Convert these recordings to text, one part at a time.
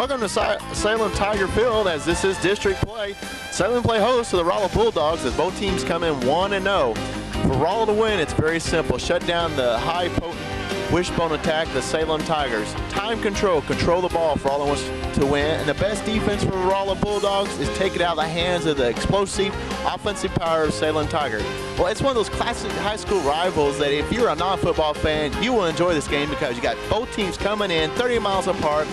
Welcome to Salem Tiger Field, as this is district play. Salem play host to the Rolla Bulldogs as both teams come in 1-0. For Rolla to win, it's very simple. Shut down the high potent wishbone attack, the Salem Tigers. Time control the ball if Rolla wants to win. And the best defense for the Rolla Bulldogs is take it out of the hands of the explosive offensive power of Salem Tigers. Well, it's one of those classic high school rivals that if you're a non-football fan, you will enjoy this game because you got both teams coming in 30 miles apart,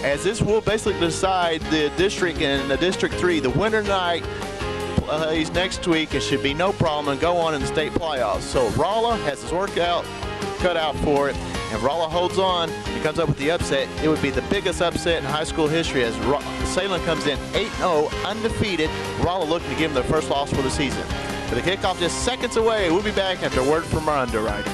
as this will basically decide the district and the District 3. The winner tonight plays next week. It should be no problem and go on in the state playoffs. So Rolla has his work cut out for it, and Rolla holds on and comes up with the upset. It would be the biggest upset in high school history as Salem comes in 8-0, undefeated. Rolla looking to give them their first loss for the season. For the kickoff just seconds away, we'll be back after a word from our underwriter.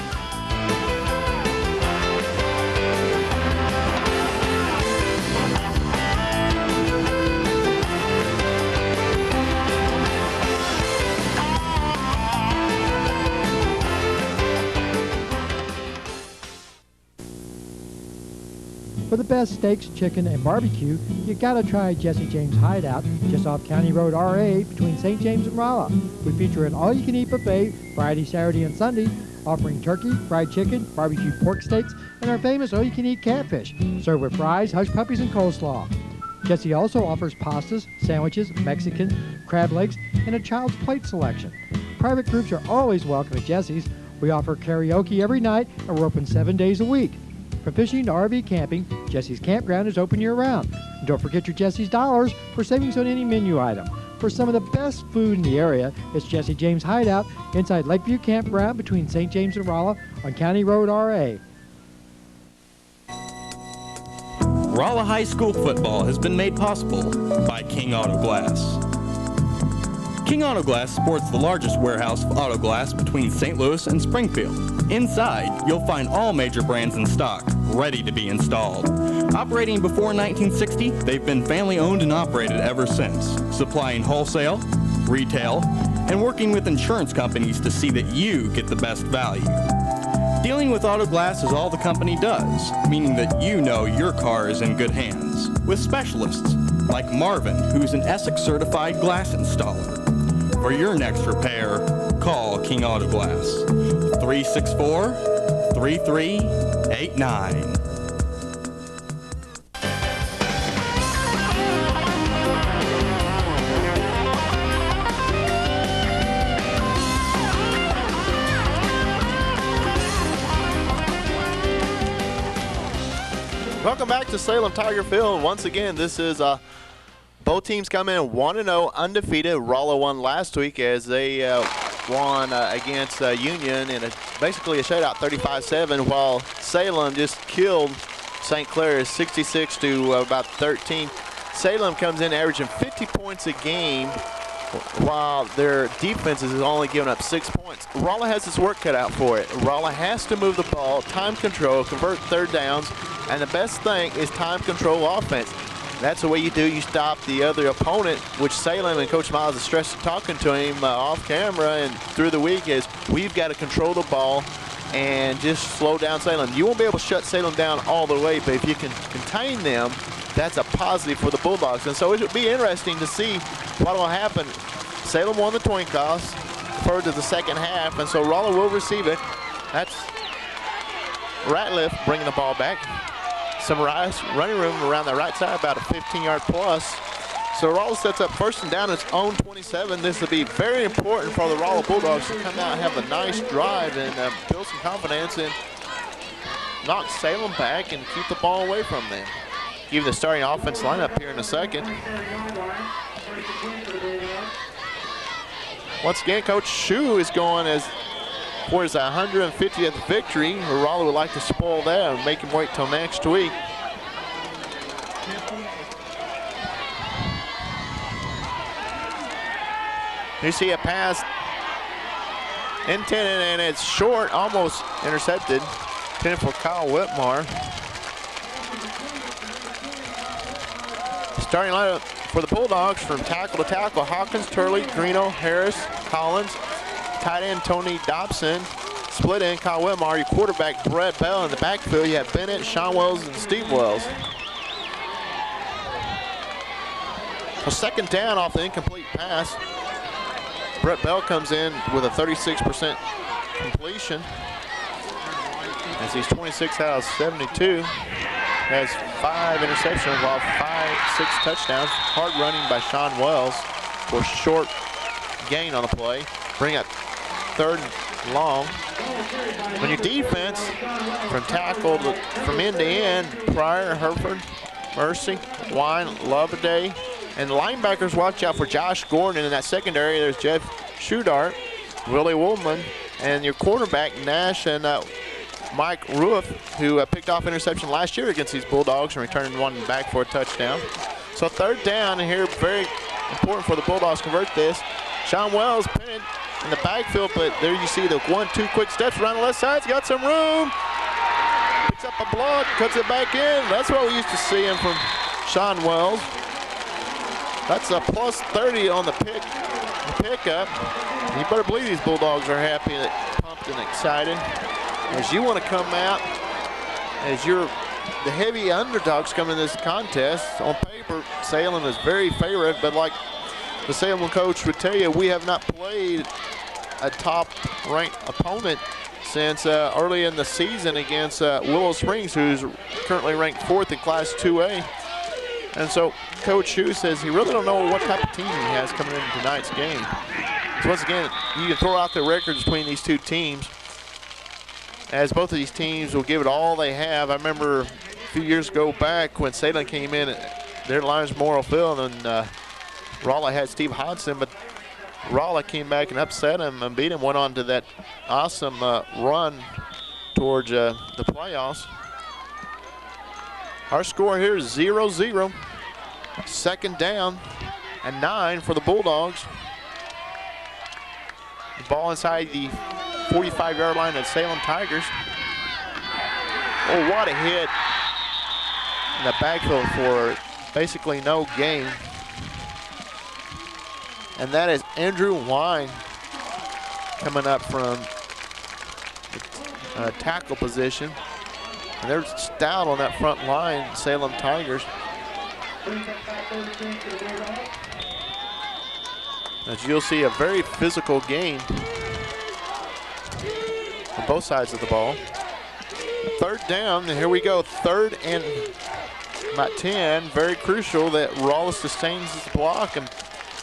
For the best steaks, chicken, and barbecue, you gotta try Jesse James Hideout, just off County Road RA between St. James and Rolla. We feature an all-you-can-eat buffet Friday, Saturday, and Sunday, offering turkey, fried chicken, barbecue pork steaks, and our famous all-you-can-eat catfish, served with fries, hush puppies, and coleslaw. Jesse also offers pastas, sandwiches, Mexican, crab legs, and a child's plate selection. Private groups are always welcome at Jesse's. We offer karaoke every night, and we're open 7 days a week. From fishing to RV camping, Jesse's Campground is open year-round. And don't forget your Jesse's Dollars for savings on any menu item. For some of the best food in the area, it's Jesse James Hideout inside Lakeview Campground between St. James and Rolla on County Road RA. Rolla High School football has been made possible by King Auto Glass. King Auto Glass sports the largest warehouse of auto glass between St. Louis and Springfield. Inside, you'll find all major brands in stock, ready to be installed. Operating before 1960, they've been family owned and operated ever since, supplying wholesale, retail, and working with insurance companies to see that you get the best value. Dealing with auto glass is all the company does, meaning that you know your car is in good hands, with specialists like Marvin, who's an Essex certified glass installer. For your next repair, call King Auto Glass, 364-3389. Welcome back to Salem Tiger Field. Once again, this is both teams come in 1-0, undefeated. Rolla won last week as they won against Union in basically a shutout, 35-7, while Salem just killed St. Clair 66 to about 13. Salem comes in averaging 50 points a game, while their defense is only giving up 6 points. Rolla has its work cut out for it. Rolla has to move the ball, time control, convert third downs, and the best thing is time control offense. That's the way you do. You stop the other opponent, which Salem and Coach Miles is stressed talking to him off camera and through the week is we've got to control the ball and just slow down Salem. You won't be able to shut Salem down all the way, but if you can contain them, that's a positive for the Bulldogs. And so it will be interesting to see what will happen. Salem won the coin toss, deferred to the second half, and so Rolla will receive it. That's Ratliff bringing the ball back. Some running room around the right side, about a 15-yard plus. So Rolla sets up first and down its own 27. This will be very important for the Rolla Bulldogs to come out and have a nice drive and build some confidence and knock Salem back and keep the ball away from them. Give the starting offense lineup here in a second. Once again, Coach Shu is going as for his 150th victory. Rolla would like to spoil that and make him wait till next week. You see a pass intended, and it's short, almost intercepted. Intended for Kyle Whitmore. Starting lineup for the Bulldogs from tackle to tackle: Hawkins, Turley, Greeno, Harris, Collins. Tight end Tony Dobson. Split end Kyle Whitmore. Your quarterback Brett Bell. In the backfield you have Bennett, Sean Wells, and Steve Wells. So second down off the incomplete pass. Brett Bell comes in with a 36% completion as he's 26 out of 72. Has 5 interceptions while 6 touchdowns. Hard running by Sean Wells for short gain on the play. Bring up 3rd and long. When your defense from tackle from end to end, Pryor, Hereford, Mercy, Wine, Loveday, and linebackers watch out for Josh Gordon. In that secondary, there's Jeff Schudart, Willie Woolman, and your quarterback Nash and Mike Ruiff, who picked off interception last year against these Bulldogs and returned one back for a touchdown. So 3rd down, and here very important for the Bulldogs to convert this. Sean Wells pinned in the backfield, but there you see the 1-2 quick steps around the left side. He's got some room. Picks up a block, cuts it back in. That's what we used to see him from Sean Wells. That's a plus 30 on the pickup. You better believe these Bulldogs are happy and pumped and excited. As you want to come out, as you're the heavy underdogs coming in this contest. On paper, Salem is very favorite, but like the Salem coach would tell you, we have not played a top-ranked opponent since early in the season against Willow Springs, who's currently ranked 4th in Class 2A. And so Coach Hughes says he really don't know what type of team he has coming into tonight's game. So once again, you can throw out the records between these two teams, as both of these teams will give it all they have. I remember a few years ago back when Salem came in, their line's Morrill Field, and Rolla had Steve Hodson, but Rolla came back and upset him and beat him, went on to that awesome run towards the playoffs. Our score here is 0-0. 2nd down and 9 for the Bulldogs. The ball inside the 45-yard line of Salem Tigers. Oh, what a hit in the backfield for basically no gain. And that is Andrew Wine coming up from the tackle position. And they're stout on that front line, Salem Tigers. As you'll see, a very physical game on both sides of the ball. 3rd down, and here we go. 3rd and about 10. Very crucial that Rolla sustains this block and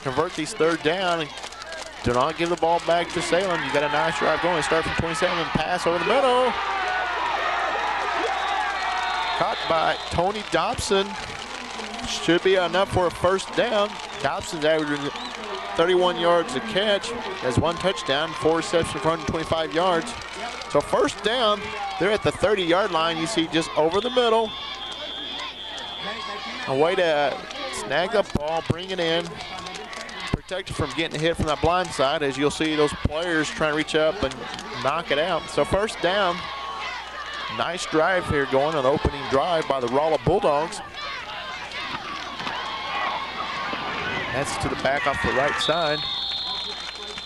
convert these 3rd down. And do not give the ball back to Salem. You got a nice drive going. Start from 27 and pass over the middle. Caught by Tony Dobson. Should be enough for a 1st down. Dobson's averaging 31 yards a catch. Has 1 touchdown, 4 receptions for 125 yards. So 1st down, they're at the 30-yard line. You see just over the middle. A way to snag the ball, bring it in, protect it from getting hit from that blind side, as you'll see those players trying to reach up and knock it out. So 1st down. Nice drive here going, an opening drive by the Rolla Bulldogs. That's to the back off the right side.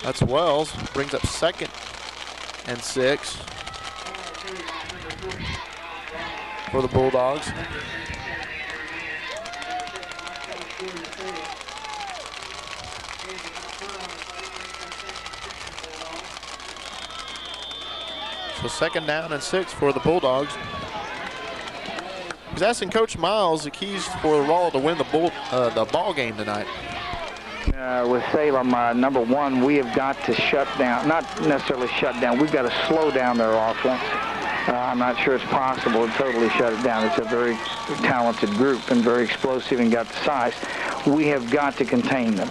That's Wells, brings up 2nd and 6 for the Bulldogs. So 2nd down and 6 for the Bulldogs. He's asking Coach Miles the keys for Rolla to win the ball game tonight. With Salem, number one, we have got to shut down, not necessarily shut down, we've got to slow down their offense. I'm not sure it's possible to totally shut it down. It's a very talented group and very explosive and got the size. We have got to contain them.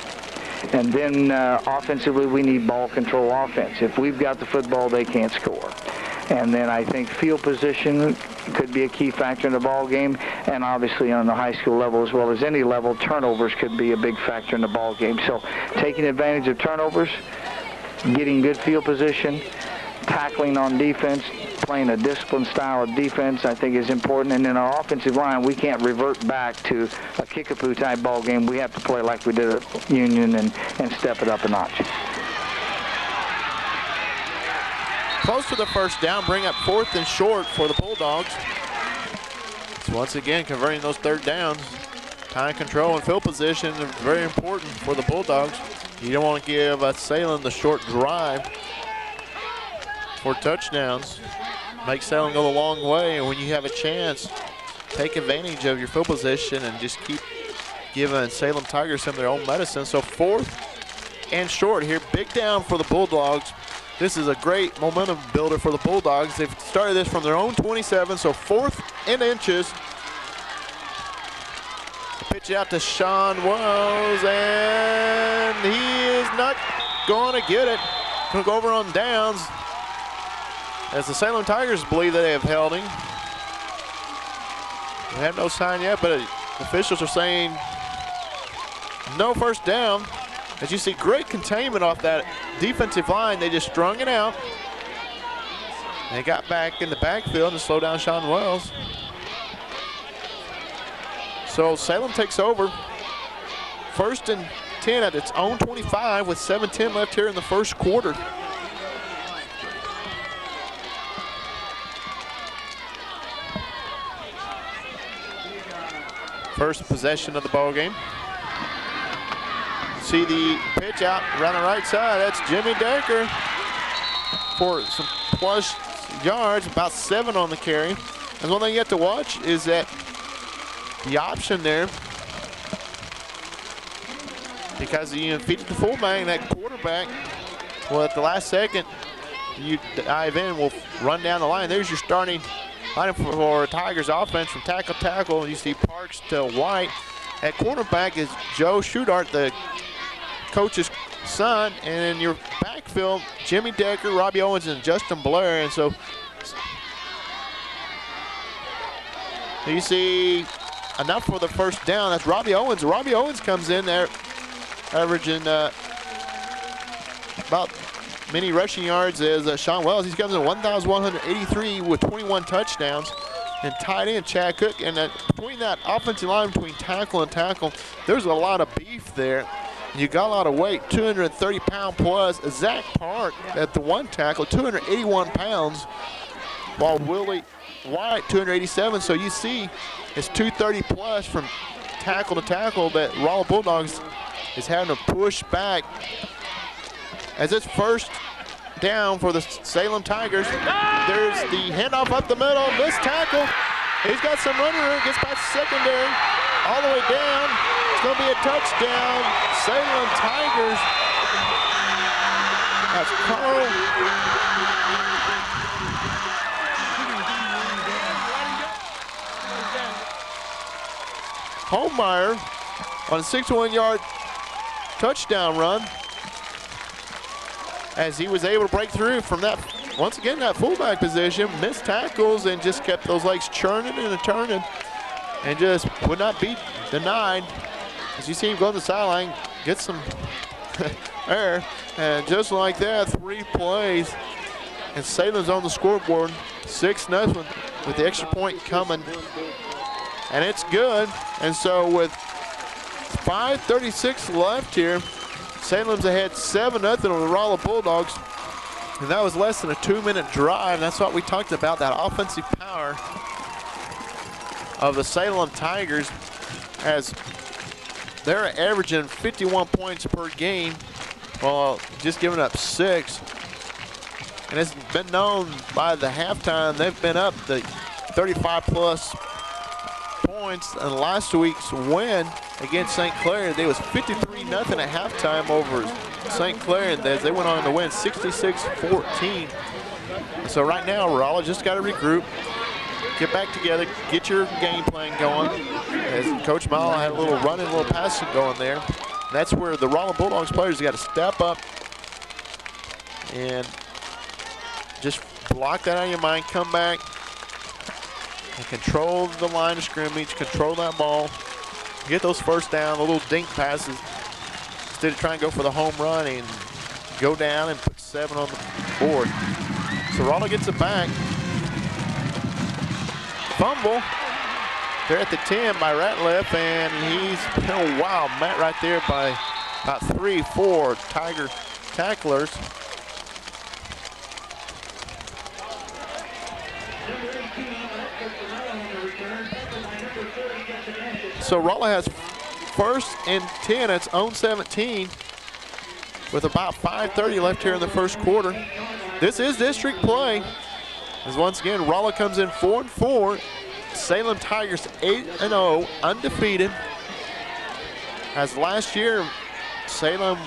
And then offensively, we need ball control offense. If we've got the football, they can't score. And then I think field position could be a key factor in the ball game, and obviously on the high school level as well as any level, turnovers could be a big factor in the ball game. So taking advantage of turnovers, getting good field position, tackling on defense, playing a disciplined style of defense, I think is important. And in our offensive line, we can't revert back to a kickapoo type ball game. We have to play like we did at Union and step it up a notch. Close to the 1st down, bring up 4th and short for the Bulldogs. So once again, converting those 3rd downs. Time control and field position are very important for the Bulldogs. You don't want to give Salem the short drive for touchdowns. Make Salem go a long way, and when you have a chance, take advantage of your field position and just keep giving Salem Tigers some of their own medicine. So 4th and short here, big down for the Bulldogs. This is a great momentum builder for the Bulldogs. They've started this from their own 27, so 4th and inches. Pitch out to Sean Wells, and he is not going to get it. Going to go over on downs, as the Salem Tigers believe that they have held him. We have no sign yet, but officials are saying no first down. As you see, great containment off that defensive line. They just strung it out. They got back in the backfield to slow down Sean Wells. So Salem takes over. 1st and 10 at its own 25 with 7:10 left here in the first quarter. First possession of the ball game. See the pitch out around the right side. That's Jimmy Decker for some plus yards, about 7 on the carry. And one thing you have to watch is that the option there, because you feed it to fullback, and that quarterback, well, at the last second, you dive in, will run down the line. There's your starting line for Tigers offense from tackle to tackle. You see Parks to White. At cornerback is Joe Schudart, the coach's son, and in your backfield, Jimmy Decker, Robbie Owens, and Justin Blair. And so you see enough for the first down. That's Robbie Owens. Robbie Owens comes in there averaging about many rushing yards as Sean Wells. He comes in 1,183 with 21 touchdowns. And tight end Chad Cook. And between that offensive line, between tackle and tackle, there's a lot of beef there. You got a lot of weight, 230-pound plus. Zach Park at the one tackle, 281 pounds, while Willie White, 287. So you see it's 230 plus from tackle to tackle that Rolla Bulldogs is having to push back. As it's first down for the Salem Tigers, there's the handoff up the middle, missed tackle. He's got some running room, gets past secondary, all the way down. It's going to be a touchdown. Salem Tigers. That's Carl Holmeyer on a 61-yard touchdown run, as he was able to break through from that, once again, that fullback position, missed tackles, and just kept those legs churning and turning, and just would not be denied. As you see him go to the sideline, get some air, and just like that, 3 plays, and Salem's on the scoreboard, 6-0 with the extra point coming, and it's good. And so with 5:36 left here, Salem's ahead 7-0 over the Rolla Bulldogs, and that was less than a 2-minute drive. That's what we talked about, that offensive power of the Salem Tigers, as they're averaging 51 points per game, while just giving up 6. And it's been known by the halftime, they've been up the 35-plus points. In last week's win against St. Clair, they was 53-0 at halftime over St. Clair, and they went on to win 66-14. So right now, Rolla just got to regroup, get back together, get your game plan going. As Coach Mile had a little running, a little passing going there. That's where the Rolla Bulldogs players got to step up and just block that out of your mind, come back and control the line of scrimmage, control that ball, get those first down, the little dink passes, instead of trying to go for the home run and go down and put 7 on the board. So Rolla gets it back. Fumble. They're at the 10 by Ratliff, and he's been a wild mat right there by about 3-4 Tiger tacklers. So Rolla has first and 10. It's own 17 with about 5:30 left here in the first quarter. This is district play. As once again, Rolla comes in 4-4. Salem Tigers 8-0, undefeated. As last year, Salem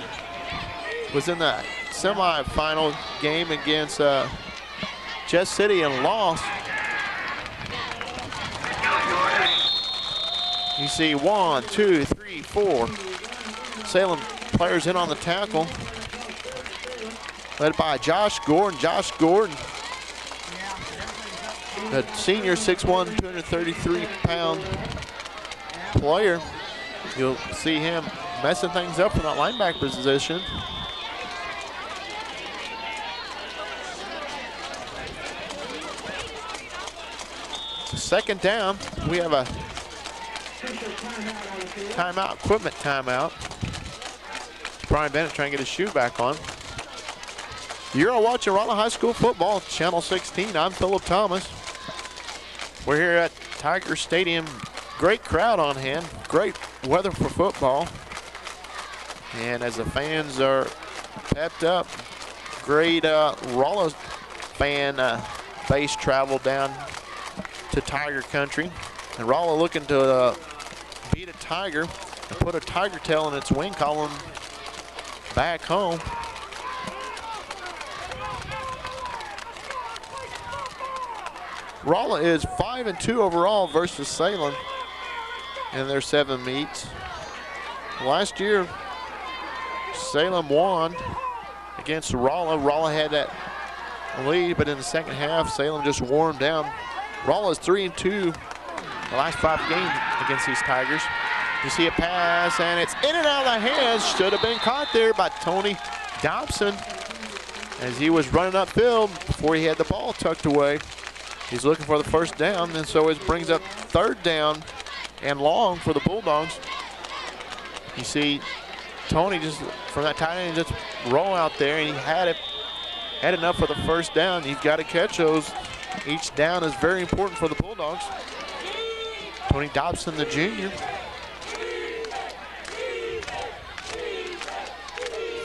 was in the semifinal game against Jess City and lost. You see 1, 2, 3, 4 Salem players in on the tackle, led by Josh Gordon. Josh Gordon, a senior 6'1", 233-pound player. You'll see him messing things up from that linebacker position. Second down, we have a timeout, equipment timeout. Brian Bennett trying to get his shoe back on. You're all watching Rolla High School football, Channel 16. I'm Philip Thomas. We're here at Tiger Stadium. Great crowd on hand, great weather for football. And as the fans are pepped up, great Rolla fan base travel down to Tiger Country. And Rolla looking to beat a Tiger and put a Tiger tail in its wing column back home. Rolla is 5-2 overall versus Salem in their 7 meets. Last year, Salem won against Rolla. Rolla had that lead, but in the second half, Salem just wore them down. Rolla is 3-2 the last 5 games against these Tigers. You see a pass, and it's in and out of the hands. Should have been caught there by Tony Dobson as he was running upfield before he had the ball tucked away. He's looking for the first down, and so it brings up 3rd down and long for the Bulldogs. You see Tony just from that tight end just roll out there, and he had enough for the first down. You've got to catch those. Each down is very important for the Bulldogs. Tony Dobson, the junior.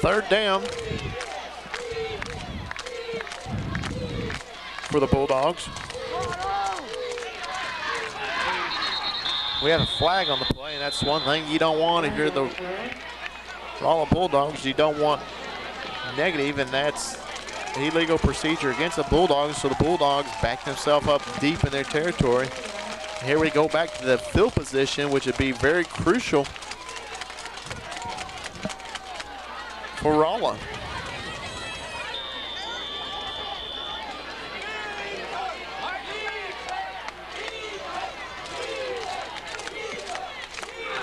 3rd down for the Bulldogs. We have a flag on the play, and that's one thing you don't want if you're the Rolla Bulldogs. You don't want negative, and that's illegal procedure against the Bulldogs, so the Bulldogs back themselves up deep in their territory. And here we go back to the field position, which would be very crucial for Rolla.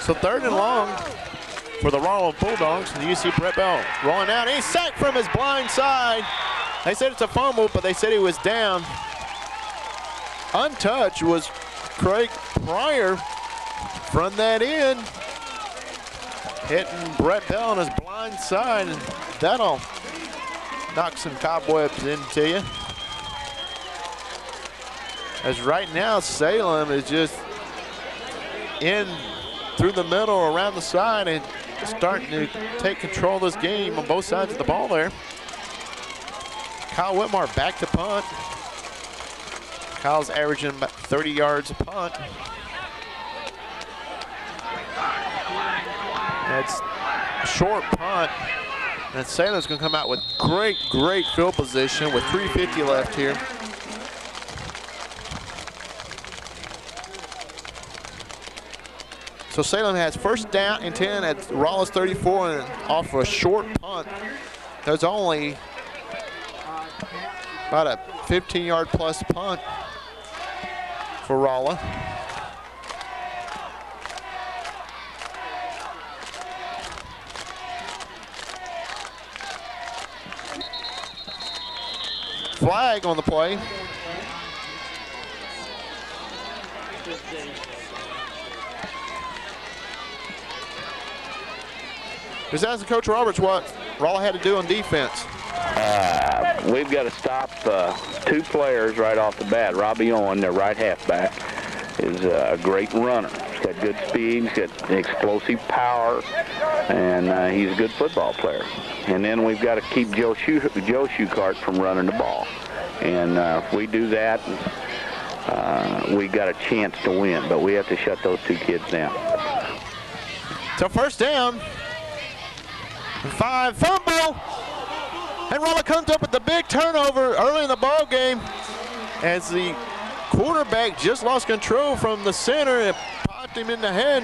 So 3rd and long for the Rolla Bulldogs. And you see Brett Bell rolling out. He's sacked from his blind side. They said it's a fumble, but they said he was down. Untouched was Craig Pryor from that end, hitting Brett Bell on his blind side, and that'll knock some cobwebs into you. As right now, Salem is just in through the middle, around the side, and starting to take control of this game on both sides of the ball there. Kyle Whitmore back to punt. Kyle's averaging about 30 yards a punt. That's a short punt. And Salem's going to come out with great field position with 3:50 left here. So Salem has 1st down and 10 at Rolla's 34 and off for a short punt. There's only about a 15-yard plus punt for Rolla. Flag on the play. Just asking Coach Roberts what Rolla had to do on defense. We've got to stop 2 players right off the bat. Robbie Owen, their right halfback, is a great runner. He's got good speed, he's got explosive power, and he's a good football player. And then we've got to keep Joe Schuchart from running the ball. And if we do that, we got a chance to win, but we have to shut those two kids down. So first down, 5, fumble, and Rolla comes up with the big turnover early in the ball game as the quarterback just lost control from the center and popped him in the head,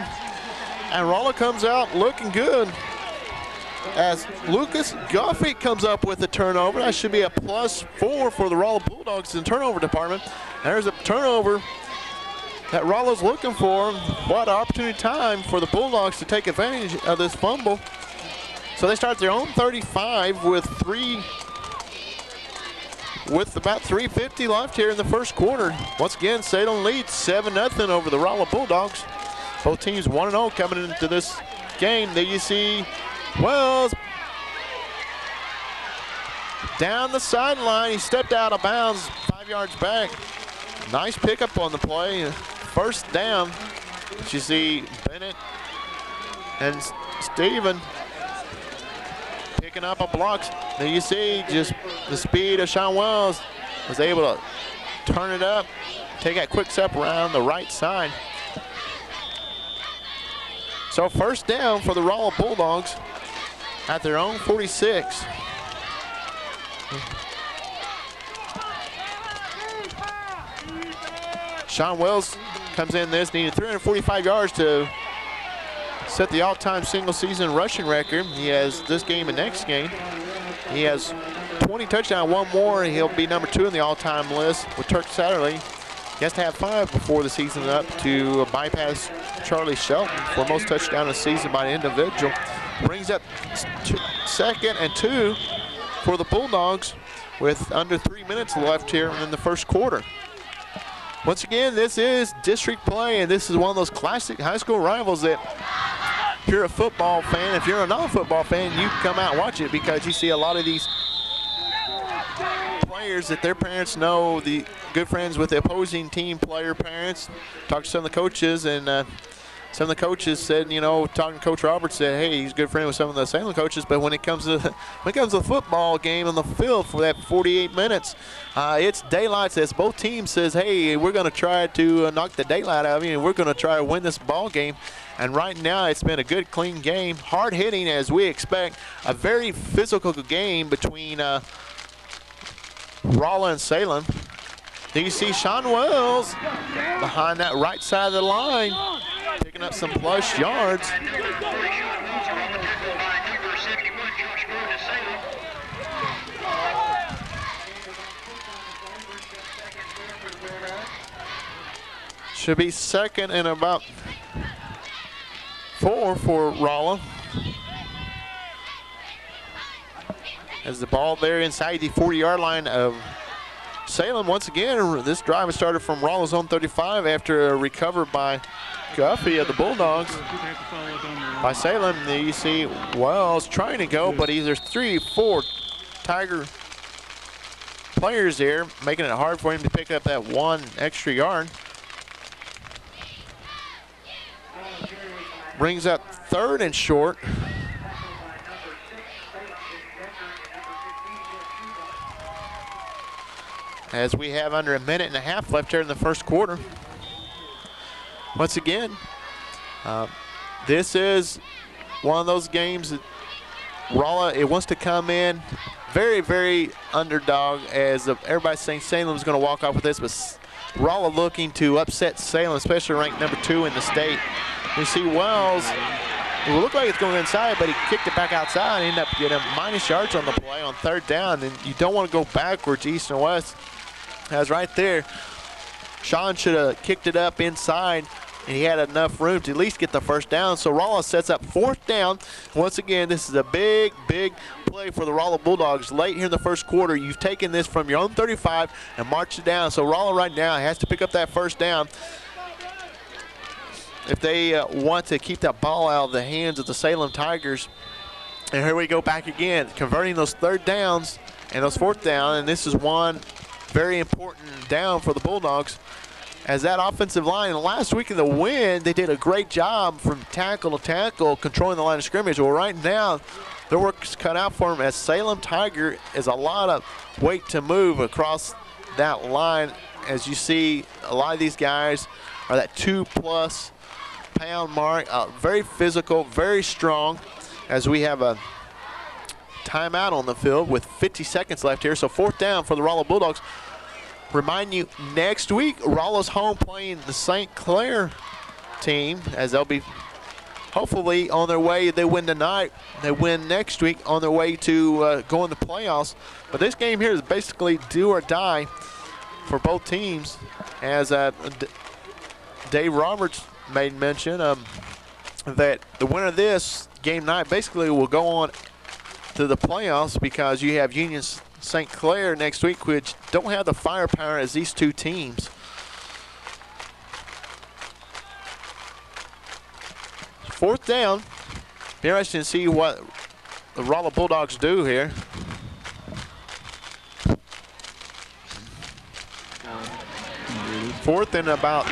and Rolla comes out looking good as Lucas Guffey comes up with a turnover. That should be a +4 for the Rolla Bulldogs in the turnover department. There's a turnover that Rolla's looking for. What an opportunity time for the Bulldogs to take advantage of this fumble. So they start their own 35 with about 3:50 left here in the first quarter. Once again, Salem leads 7-0 over the Rolla Bulldogs. Both teams 1-0 coming into this game. There you see Wells down the sideline. He stepped out of bounds 5 yards back. Nice pickup on the play. First down. You see Bennett and Steven picking up a block. There you see just the speed of Sean Wells was able to turn it up, take that quick step around the right side. So first down for the Rolla Bulldogs at their own 46. Sean Wells comes in this, needed 345 yards to set the all-time single-season rushing record. He has this game and next game. He has 20 touchdowns, one more, and he'll be number 2 in the all-time list with Turk Satterley. He has to have 5 before the season is up to bypass Charlie Shelton for most touchdowns a season by an individual. Brings up 2nd and 2 for the Bulldogs with under 3 minutes left here in the first quarter. Once again, this is district play, and this is one of those classic high school rivals that if you're a football fan, if you're a non-football fan, you come out and watch it because you see a lot of these players that their parents know, the good friends with the opposing team player parents. Talked to some of the coaches, and some of the coaches said, you know, talking to Coach Roberts, said, hey, he's a good friend with some of the Salem coaches, but when it comes to the football game on the field for that 48 minutes, it's daylight. As both teams says, hey, we're going to try to knock the daylight out of you, and we're going to try to win this ball game. And right now, it's been a good, clean game, hard hitting as we expect. A very physical game between Rolla and Salem. Then you see Sean Wells behind that right side of the line, picking up some plush yards. Should be 2nd and about 4 for Rolla. As the ball there inside the 40-yard line of Salem. Once again, this drive has started from Rolla's own 35 after a recover by Guffey of the Bulldogs. By Salem, you see Wells trying to go, but there's 3-4 Tiger players there, making it hard for him to pick up that 1 extra yard. Brings up 3rd and short. As we have under a minute and a half left here in the first quarter. Once again, this is one of those games that Rolla, it wants to come in very, very underdog, as everybody's saying Salem's going to walk off with this, but Rolla looking to upset Salem, especially ranked number 2 in the state. You see Wells, it will look like it's going inside, but he kicked it back outside and ended up getting minus yards on the play on 3rd down, and you don't want to go backwards east and west. As right there, Sean should have kicked it up inside, and he had enough room to at least get the first down. So Rolla sets up 4th down. Once again, this is a big, big play for the Rolla Bulldogs. Late here in the first quarter, you've taken this from your own 35 and marched it down. So Rolla right now has to pick up that first down if they want to keep that ball out of the hands of the Salem Tigers. And here we go back again, converting those 3rd downs and those 4th down, and this is one very important down for the Bulldogs. as that offensive line, last week in the win, they did a great job from tackle to tackle, controlling the line of scrimmage. Well, right now, their work's cut out for them as Salem Tiger is a lot of weight to move across that line. As you see, a lot of these guys are that 2+ pound mark, very physical, very strong, as we have a timeout on the field with 50 seconds left here. So 4th down for the Rolla Bulldogs. Remind you, next week, Rolla's home playing the St. Clair team, as they'll be hopefully on their way. They win tonight, they win next week, on their way to go in the playoffs. But this game here is basically do or die for both teams, as Dave Roberts made mention that the winner of this game night basically will go on to the playoffs, because you have Union St. Clair next week, which don't have the firepower as these two teams. Fourth down. Be interesting to see what the Rolla Bulldogs do here. Fourth and about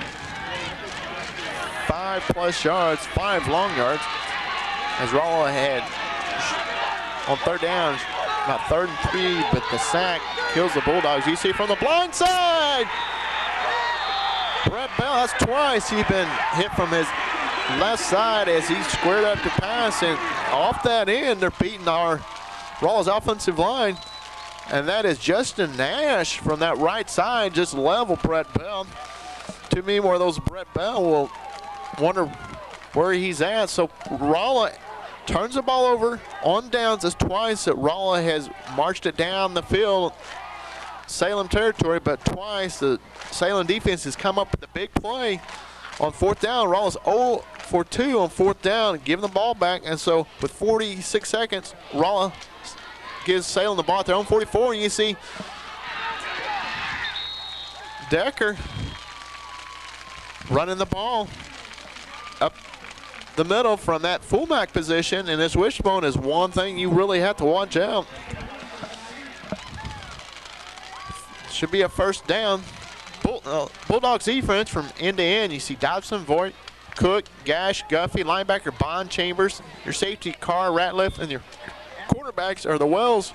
5+ yards, 5 long yards, as Rolla had on 3rd down, about 3rd and 3, but the sack kills the Bulldogs. You see from the blind side, Brett Bell, that's twice he's been hit from his left side as he squared up to pass, and off that end, they're beating our Rolla's offensive line, and that is Justin Nash from that right side, just level Brett Bell. Too many more of those Brett Bell will wonder where he's at. So Rolla turns the ball over on downs. It's twice that Rolla has marched it down the field, Salem territory, but twice the Salem defense has come up with a big play on 4th down. Rolla's 0 for 2 on 4th down, giving the ball back. And so with 46 seconds, Rolla gives Salem the ball at their own 44, and you see Decker running the ball up the middle from that fullback position, and this wishbone is one thing you really have to watch out. Should be a 1st down. Bulldogs defense from end to end. You see Dobson, Voigt, Cook, Gash, Guffey, linebacker Bond, Chambers, your safety Carr, Ratliff, and your quarterbacks are the Wells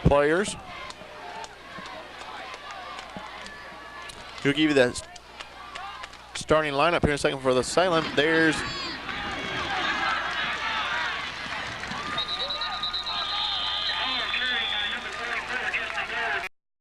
players. He'll give you the starting lineup here in a second for the Salem. There's